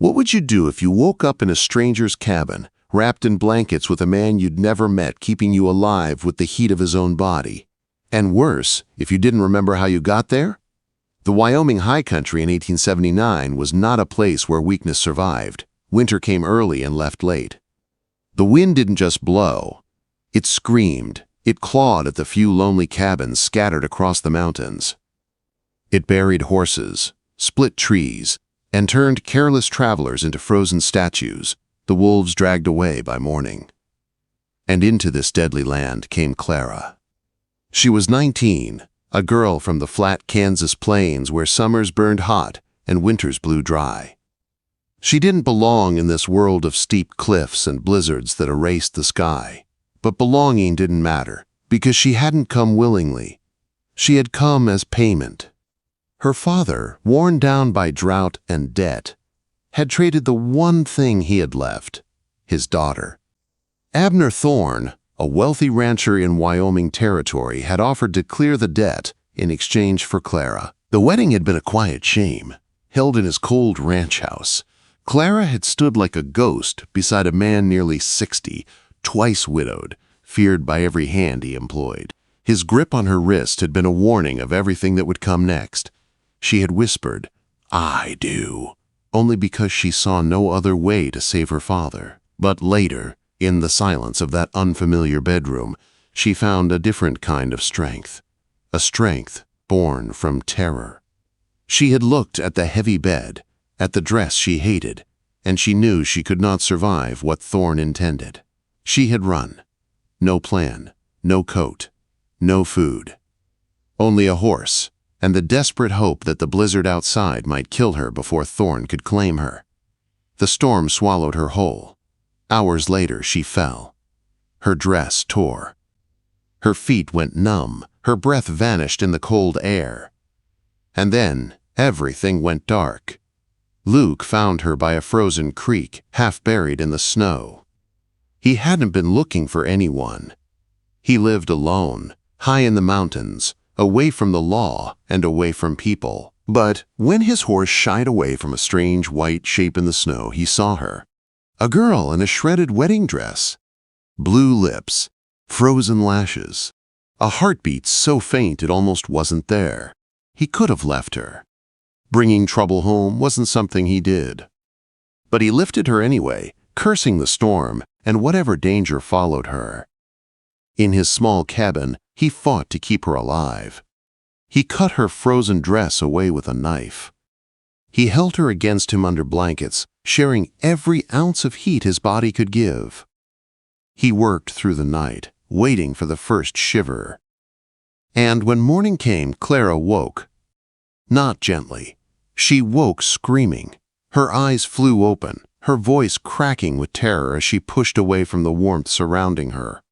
What would you do if you woke up in a stranger's cabin, wrapped in blankets with a man you'd never met keeping you alive with the heat of his own body? And worse, if you didn't remember how you got there? The Wyoming high country in 1879 was not a place where weakness survived. Winter came early and left late. The wind didn't just blow. It screamed. It clawed at the few lonely cabins scattered across the mountains. It buried horses, split trees, and turned careless travelers into frozen statues, the wolves dragged away by morning. And into this deadly land came Clara. She was 19, a girl from the flat Kansas plains where summers burned hot and winters blew dry. She didn't belong in this world of steep cliffs and blizzards that erased the sky. But belonging didn't matter, because she hadn't come willingly. She had come as payment. Her father, worn down by drought and debt, had traded the one thing he had left, his daughter. Abner Thorne, a wealthy rancher in Wyoming territory, had offered to clear the debt in exchange for Clara. The wedding had been a quiet shame, held in his cold ranch house. Clara had stood like a ghost beside a man nearly 60, twice widowed, feared by every hand he employed. His grip on her wrist had been a warning of everything that would come next. She had whispered, "I do," only because she saw no other way to save her father. But later, in the silence of that unfamiliar bedroom, she found a different kind of strength, a strength born from terror. She had looked at the heavy bed, at the dress she hated, and she knew she could not survive what Thorne intended. She had run. No plan, no coat, no food. Only a horse, and the desperate hope that the blizzard outside might kill her before Thorne could claim her. The storm swallowed her whole. Hours later, she fell. Her dress tore. Her feet went numb. Her breath vanished in the cold air. And then, everything went dark. Luke found her by a frozen creek, half buried in the snow. He hadn't been looking for anyone. He lived alone, high in the mountains, away from the law and away from people. But when his horse shied away from a strange white shape in the snow, he saw her. A girl in a shredded wedding dress. Blue lips, frozen lashes. A heartbeat so faint it almost wasn't there. He could have left her. Bringing trouble home wasn't something he did. But he lifted her anyway, cursing the storm and whatever danger followed her. In his small cabin, he fought to keep her alive. He cut her frozen dress away with a knife. He held her against him under blankets, sharing every ounce of heat his body could give. He worked through the night, waiting for the first shiver. And when morning came, Clara woke. Not gently. She woke screaming. Her eyes flew open, her voice cracking with terror as she pushed away from the warmth surrounding her.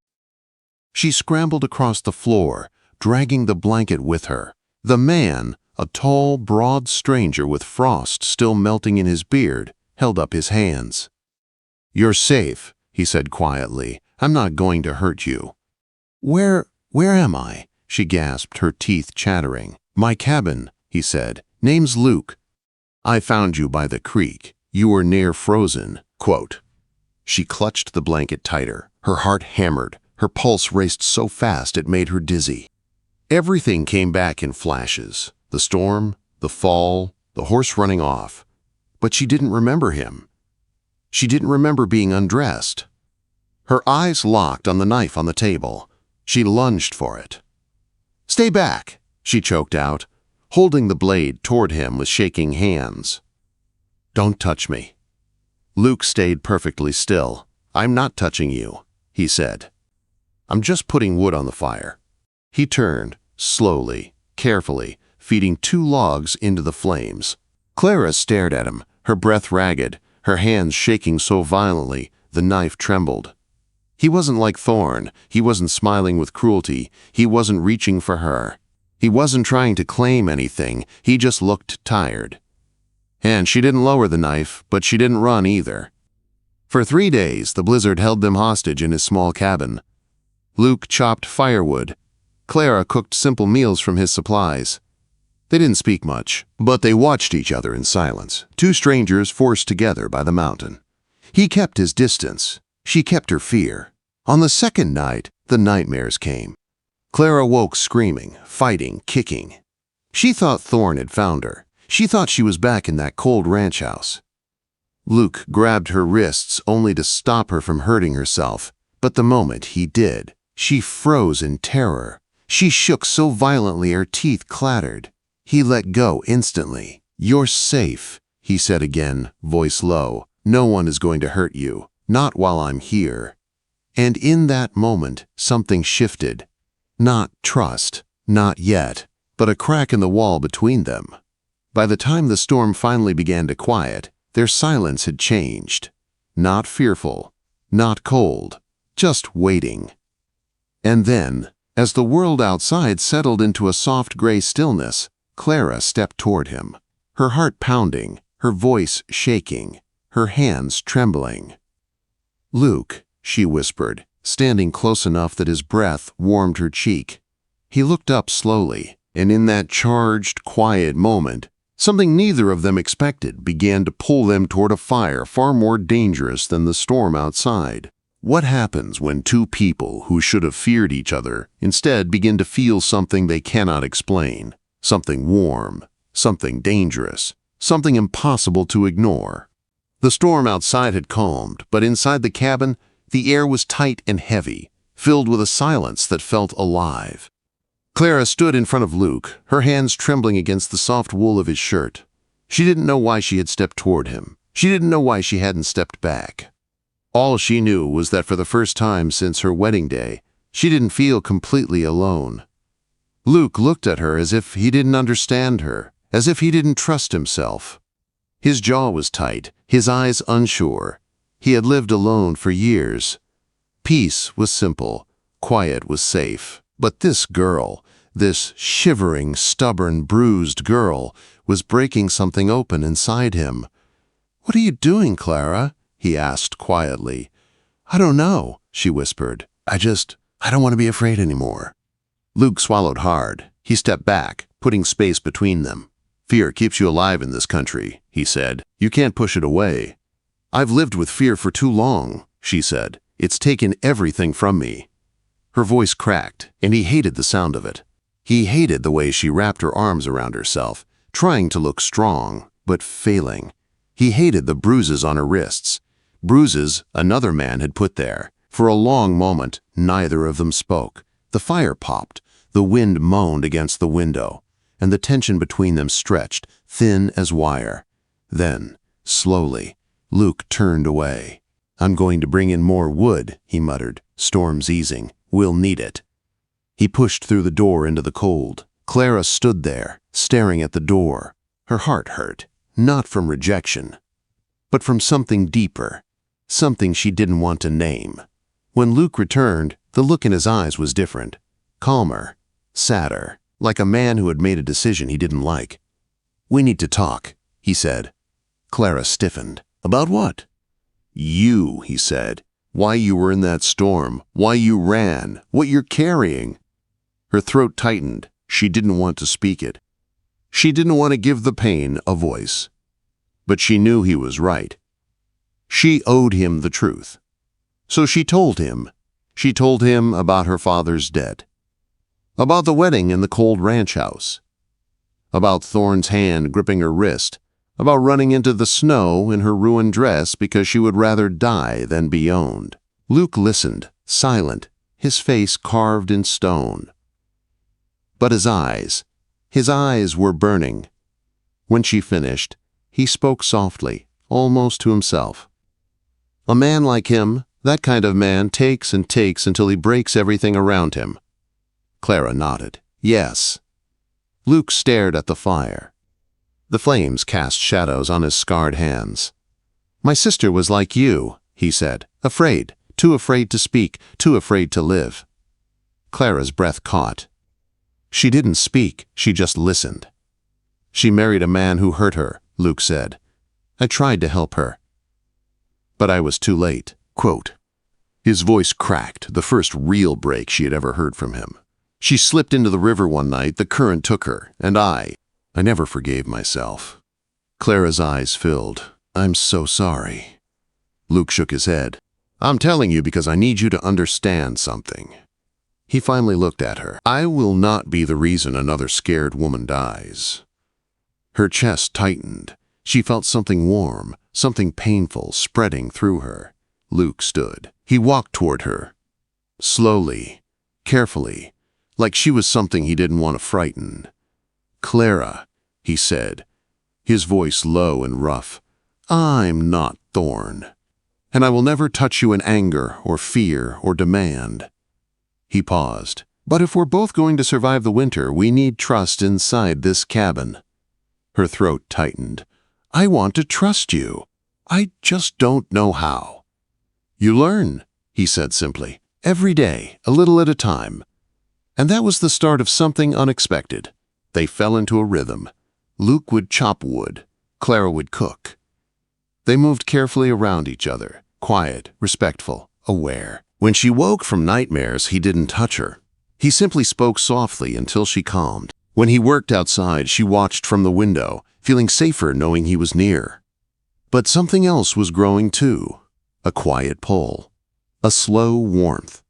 She scrambled across the floor, dragging the blanket with her. The man, a tall, broad stranger with frost still melting in his beard, held up his hands. "You're safe," he said quietly. "I'm not going to hurt you." Where am I?" she gasped, her teeth chattering. "My cabin," he said. "Name's Luke. I found you by the creek. You were near frozen." Quote. She clutched the blanket tighter. Her heart hammered. Her pulse raced so fast it made her dizzy. Everything came back in flashes. The storm, the fall, the horse running off. But she didn't remember him. She didn't remember being undressed. Her eyes locked on the knife on the table. She lunged for it. "Stay back," she choked out, holding the blade toward him with shaking hands. "Don't touch me." Luke stayed perfectly still. "I'm not touching you," he said. "I'm just putting wood on the fire." He turned, slowly, carefully, feeding 2 logs into the flames. Clara stared at him, her breath ragged, her hands shaking so violently the knife trembled. He wasn't like Thorne. He wasn't smiling with cruelty. He wasn't reaching for her. He wasn't trying to claim anything. He just looked tired. And she didn't lower the knife, but she didn't run either. For 3 days, the blizzard held them hostage in his small cabin. Luke chopped firewood. Clara cooked simple meals from his supplies. They didn't speak much, but they watched each other in silence, two strangers forced together by the mountain. He kept his distance. She kept her fear. On the second night, the nightmares came. Clara woke screaming, fighting, kicking. She thought Thorn had found her. She thought she was back in that cold ranch house. Luke grabbed her wrists only to stop her from hurting herself, but the moment he did, she froze in terror. She shook so violently her teeth clattered. He let go instantly. "You're safe," he said again, voice low. "No one is going to hurt you, not while I'm here." And in that moment, something shifted. Not trust, not yet, but a crack in the wall between them. By the time the storm finally began to quiet, their silence had changed. Not fearful, not cold, just waiting. And then, as the world outside settled into a soft gray stillness, Clara stepped toward him, her heart pounding, her voice shaking, her hands trembling. "Luke," she whispered, standing close enough that his breath warmed her cheek. He looked up slowly, and in that charged, quiet moment, something neither of them expected began to pull them toward a fire far more dangerous than the storm outside. What happens when two people who should have feared each other instead begin to feel something they cannot explain? Something warm, something dangerous, something impossible to ignore. The storm outside had calmed, but inside the cabin, the air was tight and heavy, filled with a silence that felt alive. Clara stood in front of Luke, her hands trembling against the soft wool of his shirt. She didn't know why she had stepped toward him. She didn't know why she hadn't stepped back. All she knew was that for the first time since her wedding day, she didn't feel completely alone. Luke looked at her as if he didn't understand her, as if he didn't trust himself. His jaw was tight, his eyes unsure. He had lived alone for years. Peace was simple, quiet was safe. But this girl, this shivering, stubborn, bruised girl, was breaking something open inside him. "What are you doing, Clara?" he asked quietly. "I don't know," she whispered. I don't want to be afraid anymore." Luke swallowed hard. He stepped back, putting space between them. "Fear keeps you alive in this country," he said. "You can't push it away." "I've lived with fear for too long," she said. "It's taken everything from me." Her voice cracked, and he hated the sound of it. He hated the way she wrapped her arms around herself, trying to look strong, but failing. He hated the bruises on her wrists, bruises another man had put there. For a long moment, neither of them spoke. The fire popped, the wind moaned against the window, and the tension between them stretched, thin as wire. Then, slowly, Luke turned away. "I'm going to bring in more wood," he muttered. "Storm's easing. We'll need it." He pushed through the door into the cold. Clara stood there, staring at the door. Her heart hurt, not from rejection, but from something deeper, something she didn't want to name. When Luke returned, the look in his eyes was different, calmer, sadder, like a man who had made a decision he didn't like. "We need to talk," he said. Clara stiffened. "About what?" "You," he said. "Why you were in that storm, why you ran, what you're carrying." Her throat tightened. She didn't want to speak it. She didn't want to give the pain a voice. But she knew he was right. She owed him the truth. So she told him. She told him about her father's debt, about the wedding in the cold ranch house, about Thorn's hand gripping her wrist, about running into the snow in her ruined dress because she would rather die than be owned. Luke listened, silent, his face carved in stone. But his eyes were burning. When she finished, he spoke softly, almost to himself. "A man like him, that kind of man, takes and takes until he breaks everything around him." Clara nodded. "Yes." Luke stared at the fire. The flames cast shadows on his scarred hands. "My sister was like you," he said, "afraid, too afraid to speak, too afraid to live." Clara's breath caught. She didn't speak, she just listened. "She married a man who hurt her," Luke said. "I tried to help her, but I was too late." Quote. His voice cracked, the first real break she had ever heard from him. "She slipped into the river one night, the current took her, and I I never forgave myself. Clara's eyes filled. I'm so sorry. Luke shook his head. I'm telling you because I need you to understand something. He finally looked at her. I will not be the reason another scared woman dies. Her chest tightened. She felt something warm, something painful spreading through her. Luke stood. He walked toward her. Slowly, carefully, like she was something he didn't want to frighten. Clara, he said, his voice low and rough, I'm not Thorn, and I will never touch you in anger or fear or demand. He paused. But if we're both going to survive the winter, we need trust inside this cabin. Her throat tightened. I want to trust you. I just don't know how. You learn, he said simply, every day, a little at a time. And that was the start of something unexpected. They fell into a rhythm. Luke would chop wood. Clara would cook. They moved carefully around each other, quiet, respectful, aware. When she woke from nightmares, he didn't touch her. He simply spoke softly until she calmed. When he worked outside, she watched from the window, feeling safer knowing he was near. But something else was growing too. A quiet pull. A slow warmth.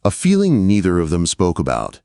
A feeling neither of them spoke about.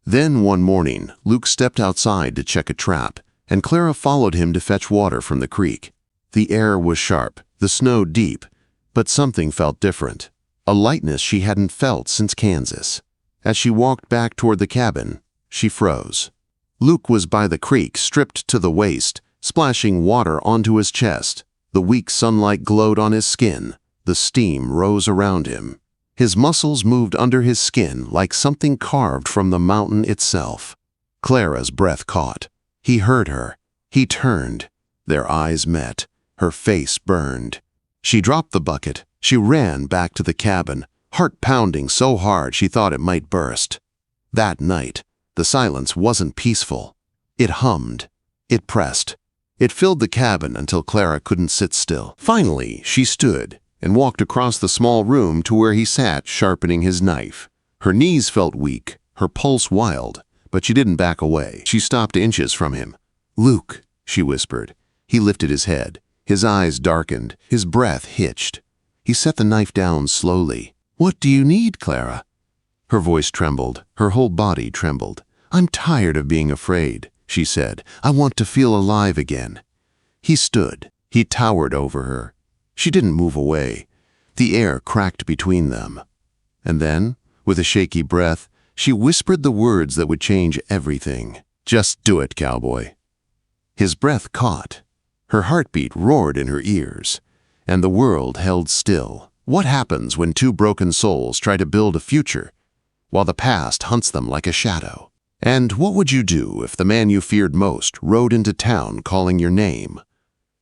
Then one morning, Luke stepped outside to check a trap, and Clara followed him to fetch water from the creek. The air was sharp, the snow deep, but something felt different. A lightness she hadn't felt since Kansas. As she walked back toward the cabin, she froze. Luke was by the creek, stripped to the waist, splashing water onto his chest. The weak sunlight glowed on his skin. The steam rose around him. His muscles moved under his skin like something carved from the mountain itself. Clara's breath caught. He heard her. He turned. Their eyes met. Her face burned. She dropped the bucket. She ran back to the cabin, heart pounding so hard she thought it might burst. That night, the silence wasn't peaceful. It hummed. It pressed. It filled the cabin until Clara couldn't sit still. Finally, she stood and walked across the small room to where he sat sharpening his knife. Her knees felt weak, her pulse wild, but she didn't back away. She stopped inches from him. Luke, she whispered. He lifted his head. His eyes darkened. His breath hitched. He set the knife down slowly. What do you need, Clara? Her voice trembled. Her whole body trembled. I'm tired of being afraid, she said. I want to feel alive again. He stood. He towered over her. She didn't move away. The air cracked between them. And then, with a shaky breath, she whispered the words that would change everything. Just do it, Cowboy. His breath caught. Her heartbeat roared in her ears, and the world held still. What happens when two broken souls try to build a future, while the past hunts them like a shadow? And what would you do if the man you feared most rode into town calling your name?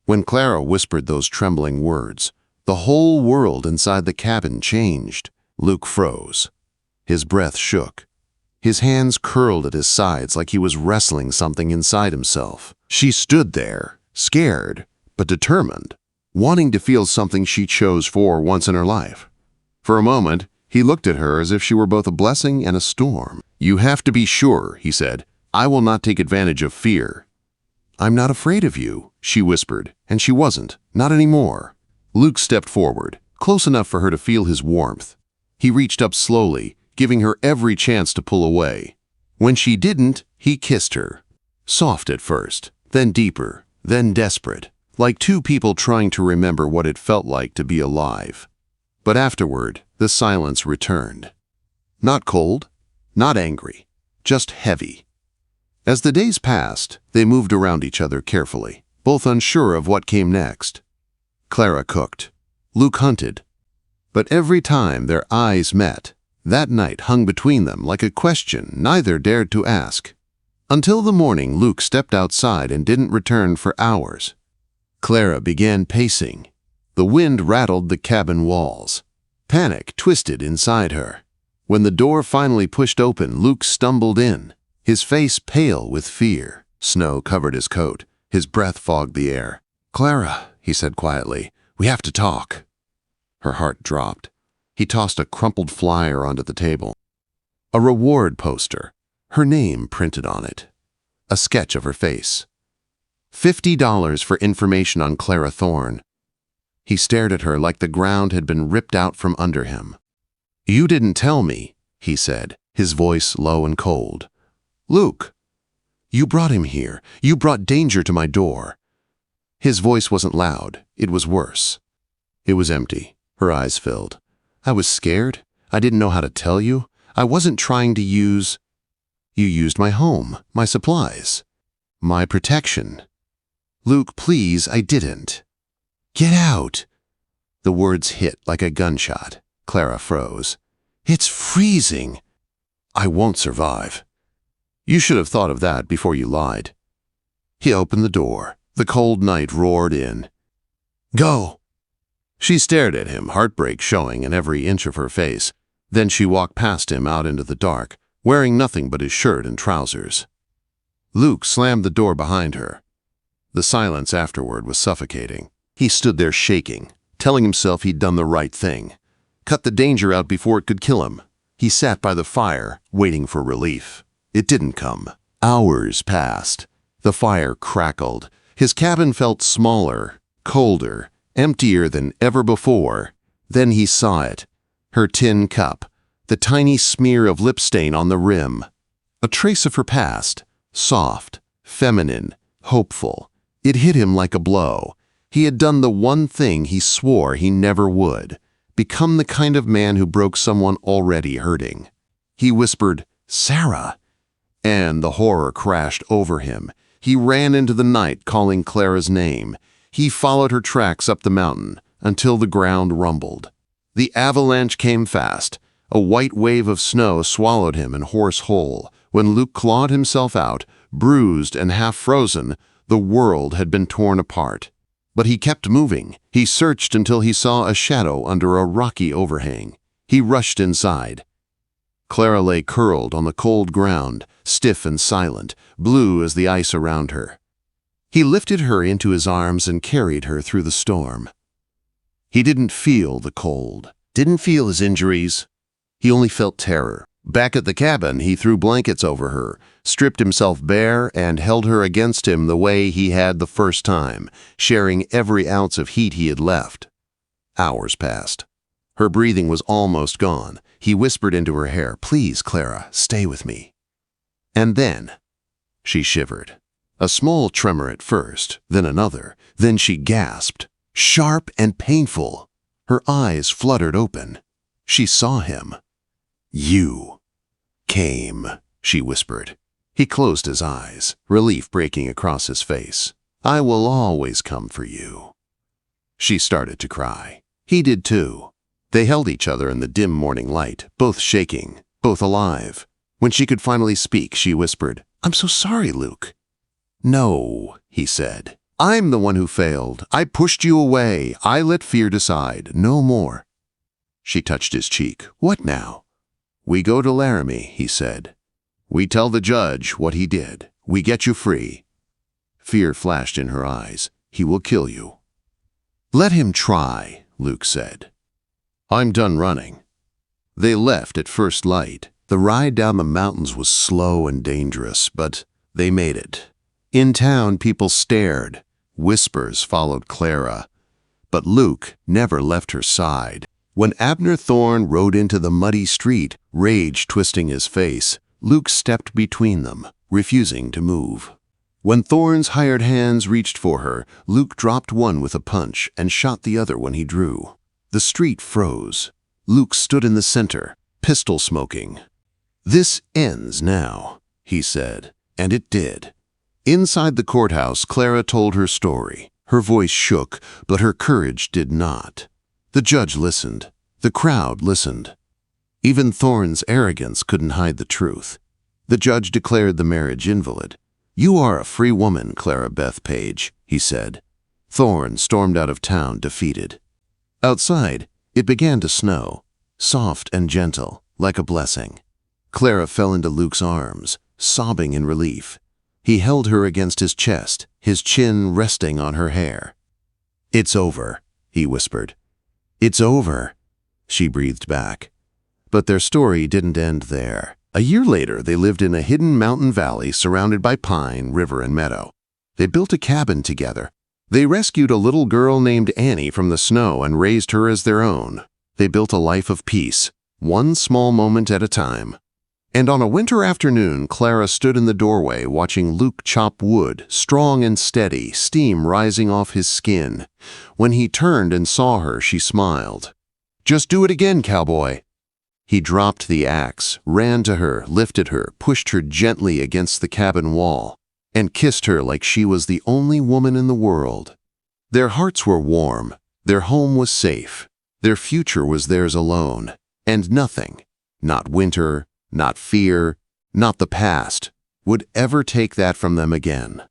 When Clara whispered those trembling words, the whole world inside the cabin changed. Luke froze. His breath shook. His hands curled at his sides like he was wrestling something inside himself. She stood there, scared, but determined, wanting to feel something she chose for once in her life. For a moment, he looked at her as if she were both a blessing and a storm. You have to be sure, he said. I will not take advantage of fear. I'm not afraid of you, she whispered, and she wasn't, not anymore. Luke stepped forward, close enough for her to feel his warmth. He reached up slowly, giving her every chance to pull away. When she didn't, he kissed her. Soft at first, then deeper, then desperate, like two people trying to remember what it felt like to be alive. But afterward, the silence returned. Not cold, not angry, just heavy. As the days passed, they moved around each other carefully, both unsure of what came next. Clara cooked. Luke hunted. But every time their eyes met, that night hung between them like a question neither dared to ask. Until the morning, Luke stepped outside and didn't return for hours. Clara began pacing. The wind rattled the cabin walls. Panic twisted inside her. When the door finally pushed open, Luke stumbled in, his face pale with fear. Snow covered his coat. His breath fogged the air. Clara, he said quietly, we have to talk. Her heart dropped. He tossed a crumpled flyer onto the table. A reward poster, her name printed on it. A sketch of her face, $50 for information on Clara Thorne. He stared at her like the ground had been ripped out from under him. "You didn't tell me," he said, his voice low and cold. "Luke, you brought him here. You brought danger to my door." His voice wasn't loud. It was worse. It was empty. Her eyes filled. "I was scared. I didn't know how to tell you. I wasn't trying to use—" "You used my home, my supplies, my protection." "Luke, please, I didn't." "Get out!" The words hit like a gunshot. Clara froze. "It's freezing." "I won't survive." "You should have thought of that before you lied." He opened the door. The cold night roared in. "Go!" She stared at him, heartbreak showing in every inch of her face. Then she walked past him out into the dark, wearing nothing but his shirt and trousers. Luke slammed the door behind her. The silence afterward was suffocating. He stood there shaking, telling himself he'd done the right thing. Cut the danger out before it could kill him. He sat by the fire, waiting for relief. It didn't come. Hours passed. The fire crackled. His cabin felt smaller, colder, emptier than ever before. Then he saw it. Her tin cup, the tiny smear of lip stain on the rim. A trace of her past, soft, feminine, hopeful. It hit him like a blow. He had done the one thing he swore he never would, become the kind of man who broke someone already hurting. He whispered, "Sarah!" And the horror crashed over him. He ran into the night calling Clara's name. He followed her tracks up the mountain until the ground rumbled. The avalanche came fast. A white wave of snow swallowed him in Horse Hole. When Luke clawed himself out, bruised and half frozen, the world had been torn apart. But he kept moving. He searched until he saw a shadow under a rocky overhang. He rushed inside. Clara lay curled on the cold ground, stiff and silent, blue as the ice around her. He lifted her into his arms and carried her through the storm. He didn't feel the cold, didn't feel his injuries. He only felt terror. Back at the cabin, he threw blankets over her, stripped himself bare, and held her against him the way he had the first time, sharing every ounce of heat he had left. Hours passed. Her breathing was almost gone. He whispered into her hair, "Please, Clara, stay with me." And then she shivered. A small tremor at first, then another. Then she gasped, sharp and painful. Her eyes fluttered open. She saw him. "You came," she whispered. He closed his eyes, relief breaking across his face. "I will always come for you." She started to cry. He did too. They held each other in the dim morning light, both shaking, both alive. When she could finally speak, she whispered, "I'm so sorry, Luke." "No," he said. "I'm the one who failed. I pushed you away. I let fear decide. No more." She touched his cheek. "What now?" "We go to Laramie," he said. "We tell the judge what he did. We get you free." Fear flashed in her eyes. "He will kill you." "Let him try," Luke said. "I'm done running." They left at first light. The ride down the mountains was slow and dangerous, but they made it. In town, people stared. Whispers followed Clara. But Luke never left her side. When Abner Thorne rode into the muddy street, rage twisting his face, Luke stepped between them, refusing to move. When Thorne's hired hands reached for her, Luke dropped one with a punch and shot the other when he drew. The street froze. Luke stood in the center, pistol smoking. "This ends now," he said, and it did. Inside the courthouse, Clara told her story. Her voice shook, but her courage did not. The judge listened. The crowd listened. Even Thorne's arrogance couldn't hide the truth. The judge declared the marriage invalid. "You are a free woman, Clara Beth Page," he said. Thorne stormed out of town, defeated. Outside, it began to snow, soft and gentle, like a blessing. Clara fell into Luke's arms, sobbing in relief. He held her against his chest, his chin resting on her hair. "It's over," he whispered. "It's over," she breathed back. But their story didn't end there. A year later, they lived in a hidden mountain valley surrounded by pine, river, and meadow. They built a cabin together. They rescued a little girl named Annie from the snow and raised her as their own. They built a life of peace, one small moment at a time. And on a winter afternoon, Clara stood in the doorway watching Luke chop wood, strong and steady, steam rising off his skin. When he turned and saw her, she smiled. "Just do it again, cowboy." He dropped the axe, ran to her, lifted her, pushed her gently against the cabin wall, and kissed her like she was the only woman in the world. Their hearts were warm, their home was safe, their future was theirs alone, and nothing, not winter, not fear, not the past, would ever take that from them again.